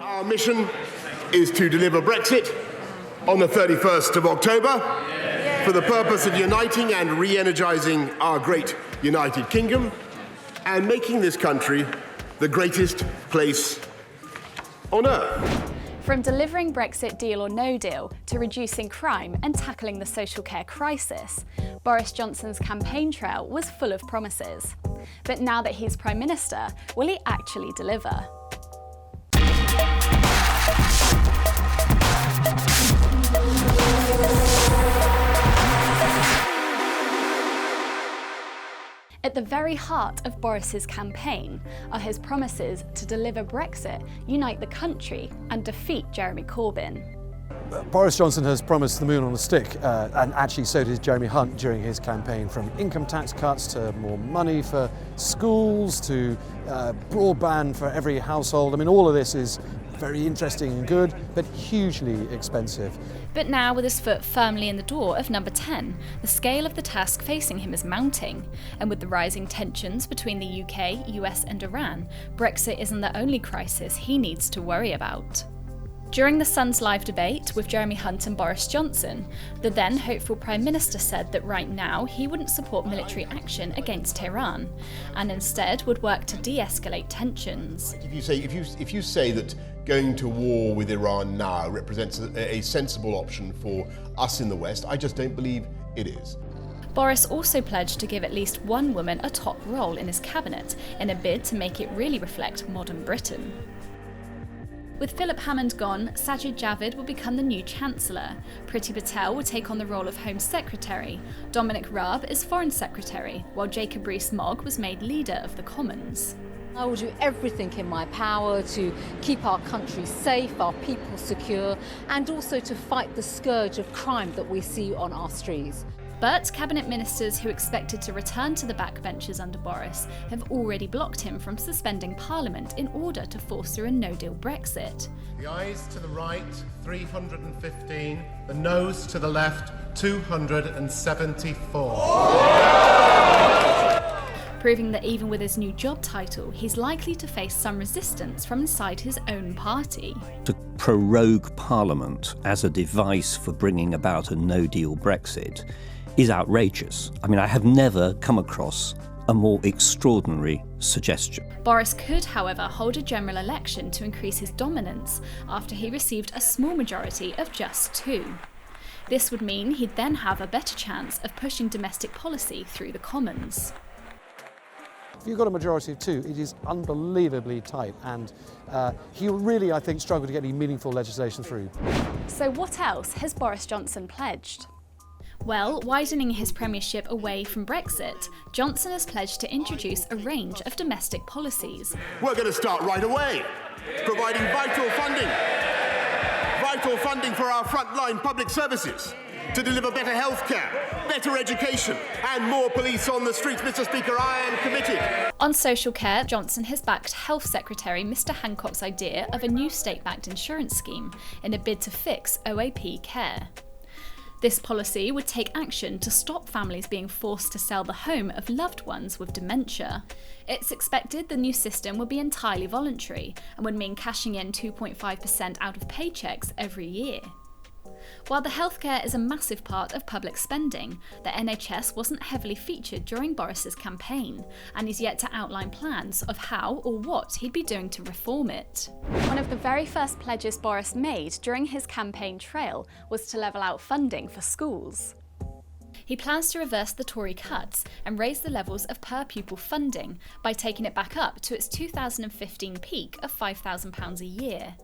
Our mission is to deliver Brexit on the 31st of October for the purpose of uniting and re-energising our great United Kingdom and making this country the greatest place on earth. From delivering Brexit deal or no deal to reducing crime and tackling the social care crisis, Boris Johnson's campaign trail was full of promises. But now that he's Prime Minister, will he actually deliver? At the very heart of Boris's campaign are his promises to deliver Brexit, unite the country and defeat Jeremy Corbyn. Boris Johnson has promised the moon on a stick, and actually so did Jeremy Hunt during his campaign, from income tax cuts to more money for schools to broadband for every household. I mean, all of this is very interesting and good, but hugely expensive. But now, with his foot firmly in the door of number 10, the scale of the task facing him is mounting. And with the rising tensions between the UK, US and Iran, Brexit isn't the only crisis he needs to worry about. During the Sun's live debate with Jeremy Hunt and Boris Johnson, the then hopeful Prime Minister said that right now he wouldn't support military action against Tehran, and instead would work to de-escalate tensions. If you say that going to war with Iran now represents a sensible option for us in the West, I just don't believe it is. Boris also pledged to give at least one woman a top role in his cabinet in a bid to make it really reflect modern Britain. With Philip Hammond gone, Sajid Javid will become the new Chancellor. Priti Patel will take on the role of Home Secretary. Dominic Raab is Foreign Secretary, while Jacob Rees-Mogg was made Leader of the Commons. I will do everything in my power to keep our country safe, our people secure, and also to fight the scourge of crime that we see on our streets. But cabinet ministers who expected to return to the backbenches under Boris have already blocked him from suspending Parliament in order to force through a no-deal Brexit. The ayes to the right, 315. The noes to the left, 274. Proving that even with his new job title, he's likely to face some resistance from inside his own party. To prorogue Parliament as a device for bringing about a no-deal Brexit is outrageous. I mean, I have never come across a more extraordinary suggestion. Boris could, however, hold a general election to increase his dominance after he received a small majority of just 2. This would mean he'd then have a better chance of pushing domestic policy through the Commons. If you've got a majority of 2, it is unbelievably tight, and he'll really, I think, struggle to get any meaningful legislation through. So what else has Boris Johnson pledged? Well, widening his premiership away from Brexit, Johnson has pledged to introduce a range of domestic policies. We're going to start right away, providing vital funding for our frontline public services, to deliver better healthcare, better education, and more police on the streets. Mr. Speaker, I am committed. On social care, Johnson has backed Health Secretary Mr. Hancock's idea of a new state-backed insurance scheme in a bid to fix OAP care. This policy would take action to stop families being forced to sell the home of loved ones with dementia. It's expected the new system will be entirely voluntary and would mean cashing in 2.5% out of paychecks every year. While the healthcare is a massive part of public spending, the NHS wasn't heavily featured during Boris's campaign, and he's yet to outline plans of how or what he'd be doing to reform it. One of the very first pledges Boris made during his campaign trail was to level out funding for schools. He plans to reverse the Tory cuts and raise the levels of per-pupil funding by taking it back up to its 2015 peak of £5,000 a year.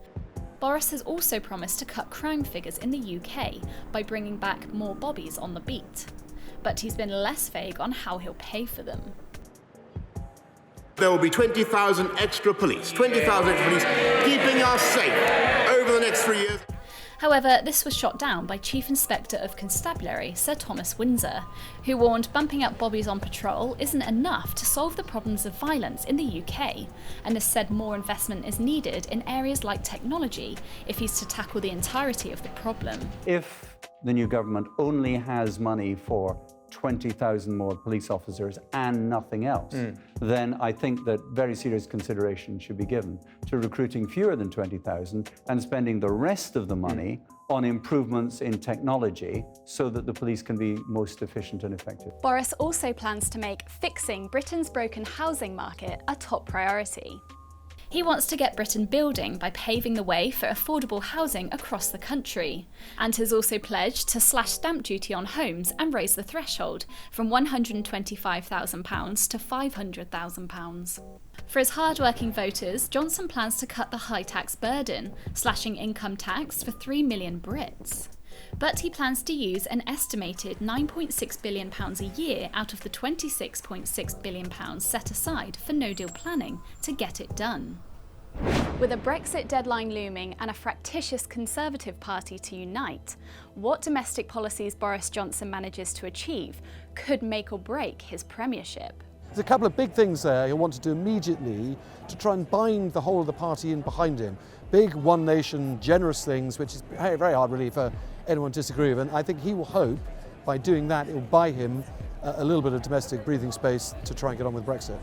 Boris has also promised to cut crime figures in the UK by bringing back more bobbies on the beat. But he's been less vague on how he'll pay for them. There will be 20,000 extra police, keeping us safe over the next 3 years. However, this was shot down by Chief Inspector of Constabulary Sir Thomas Windsor, who warned bumping up bobbies on patrol isn't enough to solve the problems of violence in the UK, and has said more investment is needed in areas like technology if he's to tackle the entirety of the problem. If the new government only has money for 20,000 more police officers and nothing else, then I think that very serious consideration should be given to recruiting fewer than 20,000 and spending the rest of the money on improvements in technology so that the police can be most efficient and effective. Boris also plans to make fixing Britain's broken housing market a top priority. He wants to get Britain building by paving the way for affordable housing across the country, and has also pledged to slash stamp duty on homes and raise the threshold from £125,000 to £500,000. For his hard-working voters, Johnson plans to cut the high tax burden, slashing income tax for 3 million Brits. But he plans to use an estimated £9.6 billion a year out of the £26.6 billion set aside for no-deal planning to get it done. With a Brexit deadline looming and a fractious Conservative Party to unite, what domestic policies Boris Johnson manages to achieve could make or break his premiership. There's a couple of big things there he'll want to do immediately to try and bind the whole of the party in behind him. Big one nation, generous things, which is very, very hard really for anyone to disagree with. And I think he will hope by doing that it will buy him a little bit of domestic breathing space to try and get on with Brexit.